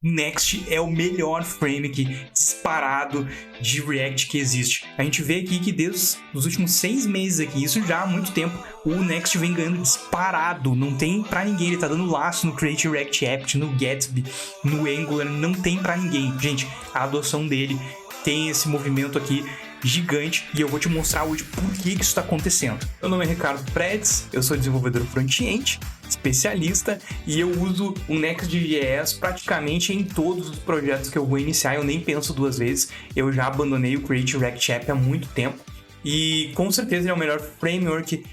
Next é o melhor framework disparado de React que existe. A gente vê aqui que desde os últimos 6 meses aqui, isso já há muito tempo, o Next vem ganhando disparado. Não tem pra ninguém, ele tá dando laço no Create React App, no Gatsby, no Angular, não tem pra ninguém. Gente, a adoção dele tem esse movimento aqui gigante e eu vou te mostrar hoje por que isso está acontecendo. Meu nome é Ricardo Predes, eu sou desenvolvedor front-end, especialista, e eu uso o Next.js praticamente em todos os projetos que eu vou iniciar. Eu nem penso duas vezes, eu já abandonei o Create React App há muito tempo e com certeza ele é o melhor framework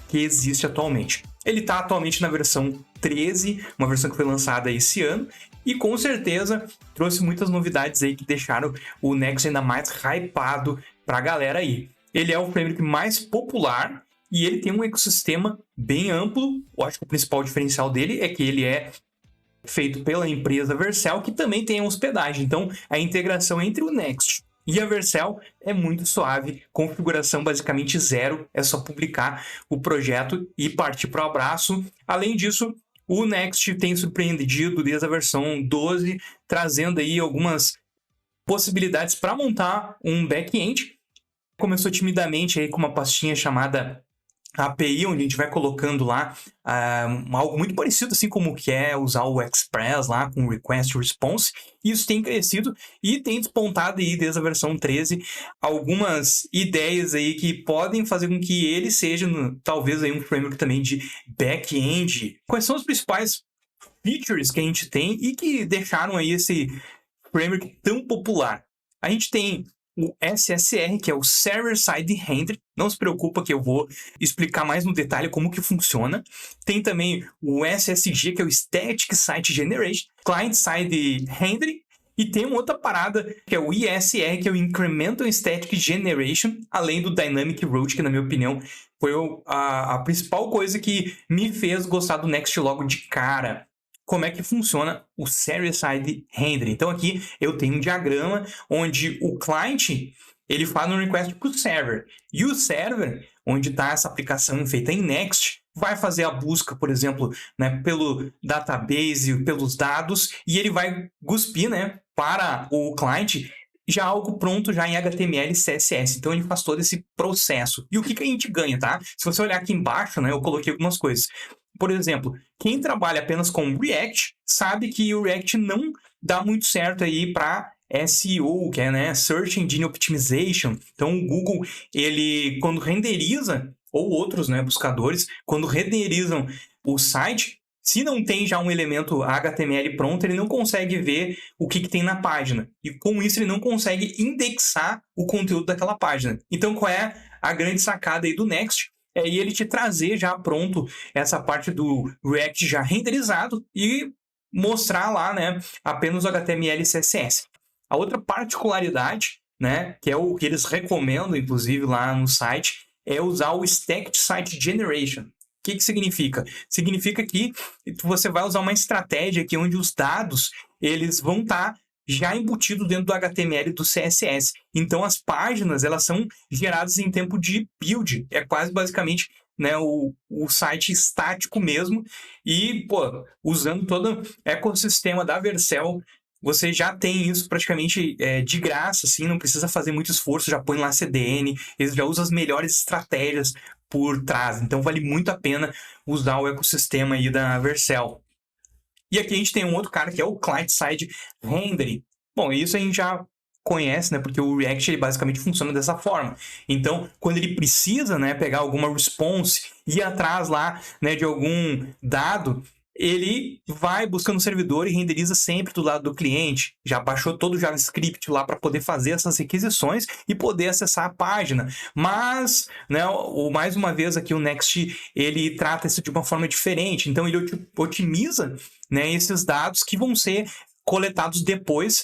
que existe atualmente. Ele está atualmente na versão 13, uma versão que foi lançada esse ano, e com certeza trouxe muitas novidades aí que deixaram o Next ainda mais hypado para a galera aí. Ele é o framework mais popular e ele tem um ecossistema bem amplo. Eu acho que o principal diferencial dele é que ele é feito pela empresa Vercel, que também tem a hospedagem. Então, a integração entre o Next e a Vercel é muito suave, configuração basicamente zero, é só publicar o projeto e partir para o abraço. Além disso, o Next tem surpreendido desde a versão 12, trazendo aí algumas possibilidades para montar um back-end. Começou timidamente aí com uma pastinha chamada API, onde a gente vai colocando lá algo muito parecido, assim como que é usar o Express lá com Request Response. Isso tem crescido e tem despontado aí desde a versão 13 algumas ideias aí que podem fazer com que ele seja talvez aí um framework também de back-end. Quais são os principais features que a gente tem e que deixaram aí esse framework tão popular? A gente tem o SSR, que é o Server Side Render. Não se preocupa que eu vou explicar mais no detalhe como que funciona. Tem também o SSG, que é o Static Site Generation, Client Side Rendering. E tem uma outra parada, que é o ISR, que é o Incremental Static Generation, além do Dynamic Road, que na minha opinião foi a principal coisa que me fez gostar do Next logo de cara. Como é que funciona o Server-Side Rendering. Então aqui eu tenho um diagrama onde o client ele faz um request para o server e o server, onde está essa aplicação feita em Next, vai fazer a busca, por exemplo, né, pelo database, pelos dados, e ele vai cuspir, né, para o client já algo pronto já em HTML e CSS. Então ele faz todo esse processo. E o que a gente ganha, tá? Se você olhar aqui embaixo, né, eu coloquei algumas coisas. Por exemplo, quem trabalha apenas com React sabe que o React não dá muito certo aí para SEO, que é, né, Search Engine Optimization. Então o Google, ele quando renderiza, ou outros, né, buscadores, quando renderizam o site, se não tem já um elemento HTML pronto, ele não consegue ver o que tem na página. E com isso ele não consegue indexar o conteúdo daquela página. Então qual é a grande sacada aí do Next? É ele te trazer já pronto essa parte do React já renderizado e mostrar lá, né, apenas o HTML e CSS. A outra particularidade, né, que é o que eles recomendam, inclusive, lá no site, é usar o Static Site Generation. O que significa? Significa que você vai usar uma estratégia aqui onde os dados eles vão estar já embutido dentro do HTML e do CSS. Então, as páginas elas são geradas em tempo de build. É quase basicamente, né, o site estático mesmo. E, usando todo o ecossistema da Vercel, você já tem isso praticamente de graça, assim, não precisa fazer muito esforço, já põe lá CDN, eles já usam as melhores estratégias por trás. Então, vale muito a pena usar o ecossistema aí da Vercel. E aqui a gente tem um outro cara que é o Client-Side Rendering. Bom, isso a gente já conhece, né? Porque o React ele basicamente funciona dessa forma. Então, quando ele precisa, né, pegar alguma response, ir atrás lá, né, de algum dado, ele vai buscando o servidor e renderiza sempre do lado do cliente. Já baixou todo o JavaScript lá para poder fazer essas requisições e poder acessar a página. Mas, né, mais uma vez aqui o Next ele trata isso de uma forma diferente. Então ele otimiza, né, esses dados que vão ser coletados depois.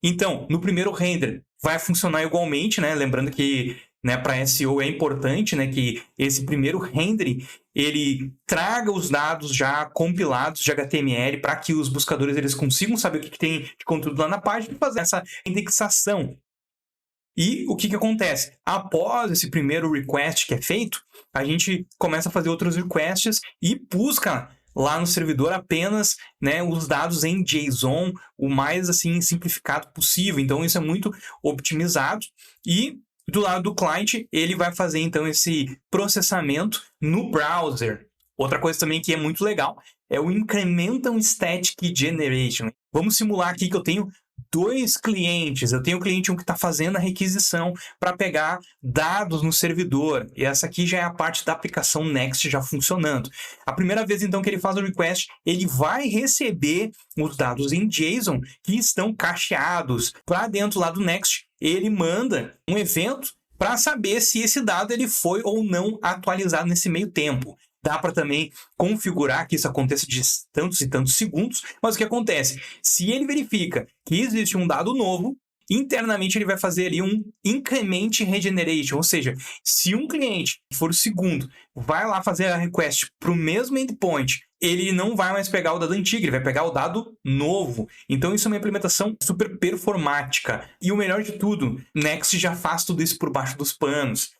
Então, no primeiro render vai funcionar igualmente, né? Lembrando que, né, para SEO é importante, né, que esse primeiro render ele traga os dados já compilados de HTML para que os buscadores eles consigam saber o que tem de conteúdo lá na página e fazer essa indexação. E o que acontece? Após esse primeiro request que é feito, a gente começa a fazer outros requests e busca lá no servidor apenas, né, os dados em JSON, o mais assim simplificado possível. Então isso é muito otimizado. E do lado do cliente, ele vai fazer então esse processamento no browser. Outra coisa também que é muito legal é o Incremental Static Generation. Vamos simular aqui que eu tenho 2 clientes. Eu tenho o cliente 1 que está fazendo a requisição para pegar dados no servidor. E essa aqui já é a parte da aplicação Next já funcionando. A primeira vez, então, que ele faz o request, ele vai receber os dados em JSON que estão cacheados. Para dentro lá do Next, ele manda um evento para saber se esse dado ele foi ou não atualizado nesse meio tempo. Dá para também configurar que isso aconteça de tantos e tantos segundos, mas o que acontece? Se ele verifica que existe um dado novo, internamente ele vai fazer ali um increment regeneration, ou seja, se um cliente, que for o segundo, vai lá fazer a request para o mesmo endpoint, ele não vai mais pegar o dado antigo, ele vai pegar o dado novo. Então isso é uma implementação super performática. E o melhor de tudo, Next já faz tudo isso por baixo dos panos.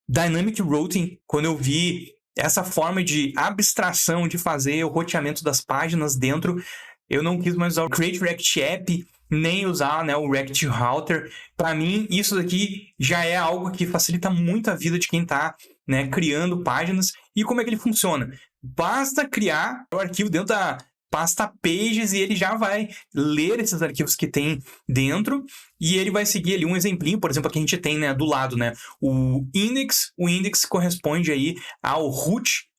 Dynamic Routing, quando eu vi essa forma de abstração de fazer o roteamento das páginas dentro, eu não quis mais usar o Create React App, nem usar, né, o React Router. Para mim, isso daqui já é algo que facilita muito a vida de quem está, né, criando páginas. E como é que ele funciona? Basta criar o arquivo dentro da pasta Pages e ele já vai ler esses arquivos que tem dentro e ele vai seguir ali um exemplinho, por exemplo, aqui a gente tem, né, do lado, né, o index corresponde aí ao root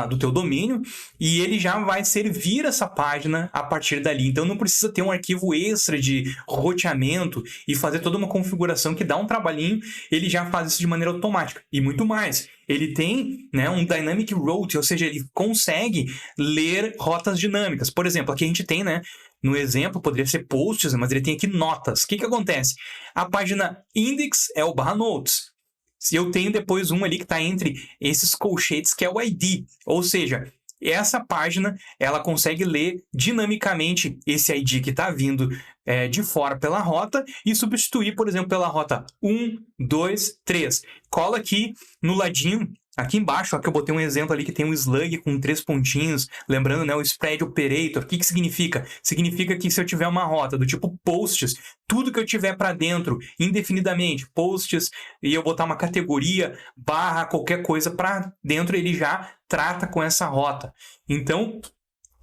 do teu domínio e ele já vai servir essa página a partir dali. Então não precisa ter um arquivo extra de roteamento e fazer toda uma configuração que dá um trabalhinho, ele já faz isso de maneira automática. E muito mais, ele tem, né, um Dynamic Route, ou seja, ele consegue ler rotas dinâmicas. Por exemplo, aqui a gente tem, né, no exemplo, poderia ser posts, mas ele tem aqui notas. O que acontece? A página index é o /notes. Se eu tenho depois um ali que está entre esses colchetes, que é o ID. Ou seja, essa página ela consegue ler dinamicamente esse ID que está vindo de fora pela rota e substituir, por exemplo, pela rota 1, 2, 3. Cola aqui no ladinho, aqui embaixo, ó, que eu botei um exemplo ali que tem um slug com 3 pontinhos, lembrando, né, o spread operator. O que significa? Significa que se eu tiver uma rota do tipo posts, tudo que eu tiver para dentro, indefinidamente, posts, e eu botar uma categoria, barra, qualquer coisa para dentro, ele já trata com essa rota. Então,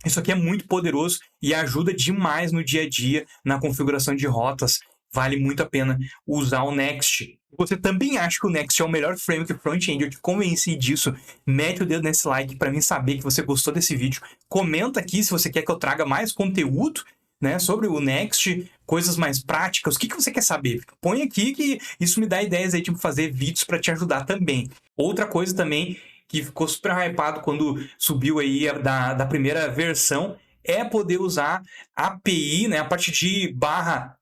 isso aqui é muito poderoso e ajuda demais no dia a dia, na configuração de rotas. Vale muito a pena usar o Next. Você também acha que o Next é o melhor framework front-end? Eu te convenci disso. Mete o dedo nesse like para mim saber que você gostou desse vídeo. Comenta aqui se você quer que eu traga mais conteúdo, né, sobre o Next, coisas mais práticas. O que você quer saber? Põe aqui que isso me dá ideias aí de fazer vídeos para te ajudar também. Outra coisa também que ficou super hypado quando subiu aí da primeira versão é poder usar API, né, a partir de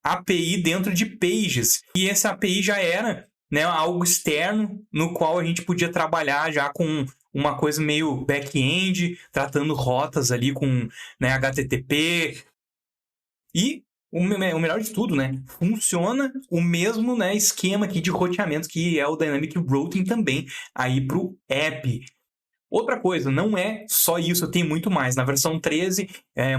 /API dentro de Pages. E essa API já era, né, algo externo no qual a gente podia trabalhar já com uma coisa meio back-end, tratando rotas ali com, né, HTTP. E o melhor de tudo, né, funciona o mesmo, né, esquema aqui de roteamento que é o Dynamic Routing também aí para o app. Outra coisa, não é só isso, tem muito mais. Na versão 13,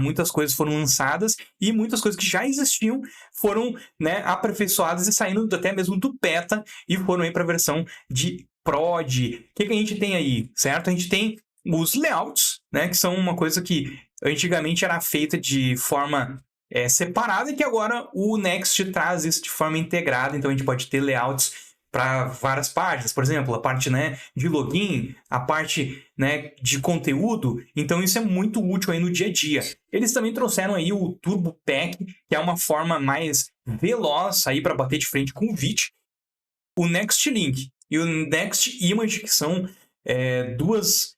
muitas coisas foram lançadas e muitas coisas que já existiam foram, né, aperfeiçoadas e saindo até mesmo do beta e foram aí para a versão de prod. O que a gente tem aí, certo? A gente tem os layouts, né, que são uma coisa que antigamente era feita de forma separada e que agora o Next traz isso de forma integrada. Então a gente pode ter layouts para várias páginas, por exemplo, a parte, né, de login, a parte, né, de conteúdo. Então isso é muito útil aí no dia a dia. Eles também trouxeram aí o Turbo Pack, que é uma forma mais veloz aí para bater de frente com o Vite. O Next Link e o Next Image, que são duas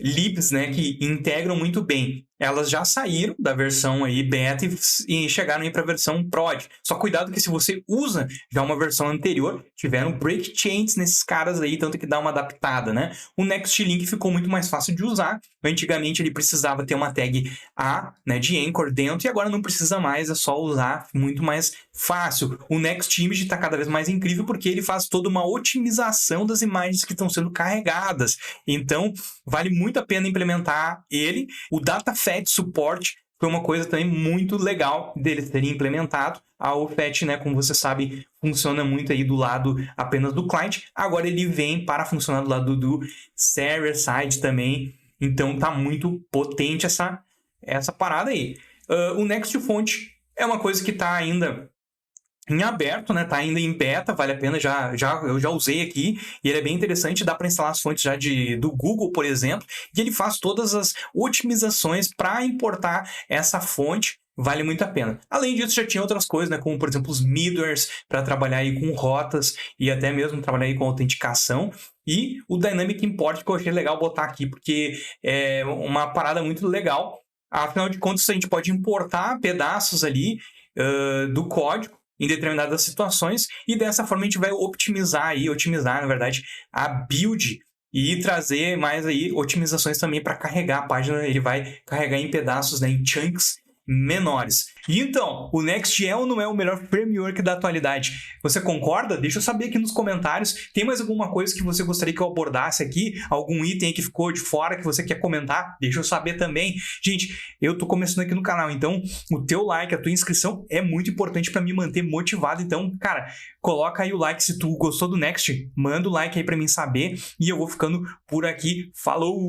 libs, né, que integram muito bem. elas já saíram da versão aí beta e chegaram aí para a versão prod. Só cuidado que se você usa já uma versão anterior, tiveram break chains nesses caras aí, tanto que dá uma adaptada, né? O Next Link ficou muito mais fácil de usar. Antigamente ele precisava ter uma tag A, né, de Anchor dentro, e agora não precisa mais, é só usar, muito mais fácil. O Next Image está cada vez mais incrível porque ele faz toda uma otimização das imagens que estão sendo carregadas. Então, vale muito a pena implementar ele. O DataFetch Support foi uma coisa também muito legal deles terem implementado. O Fetch, né, como você sabe, funciona muito aí do lado apenas do client. Agora ele vem para funcionar do lado do server side também. Então tá muito potente essa parada aí. O Next Font é uma coisa que tá ainda em aberto, né? Tá ainda em beta, vale a pena, eu já usei aqui, e ele é bem interessante, dá para instalar as fontes já do Google, por exemplo, e ele faz todas as otimizações para importar essa fonte, vale muito a pena. Além disso, já tinha outras coisas, né? Como, por exemplo, os middlewares para trabalhar aí com rotas e até mesmo trabalhar aí com autenticação. E o Dynamic Import, que eu achei legal botar aqui, porque é uma parada muito legal. Afinal de contas, a gente pode importar pedaços ali do código em determinadas situações, e dessa forma a gente vai otimizar, na verdade, a build e trazer mais aí otimizações também para carregar a página. Ele vai carregar em pedaços, né, em chunks menores. E então, o Next.js não é o melhor framework da atualidade. Você concorda? Deixa eu saber aqui nos comentários. Tem mais alguma coisa que você gostaria que eu abordasse aqui? Algum item que ficou de fora que você quer comentar? Deixa eu saber também. Gente, eu tô começando aqui no canal, então o teu like, a tua inscrição é muito importante para me manter motivado. Então, cara, coloca aí o like se tu gostou do Next. Manda o like aí para mim saber. E eu vou ficando por aqui. Falou!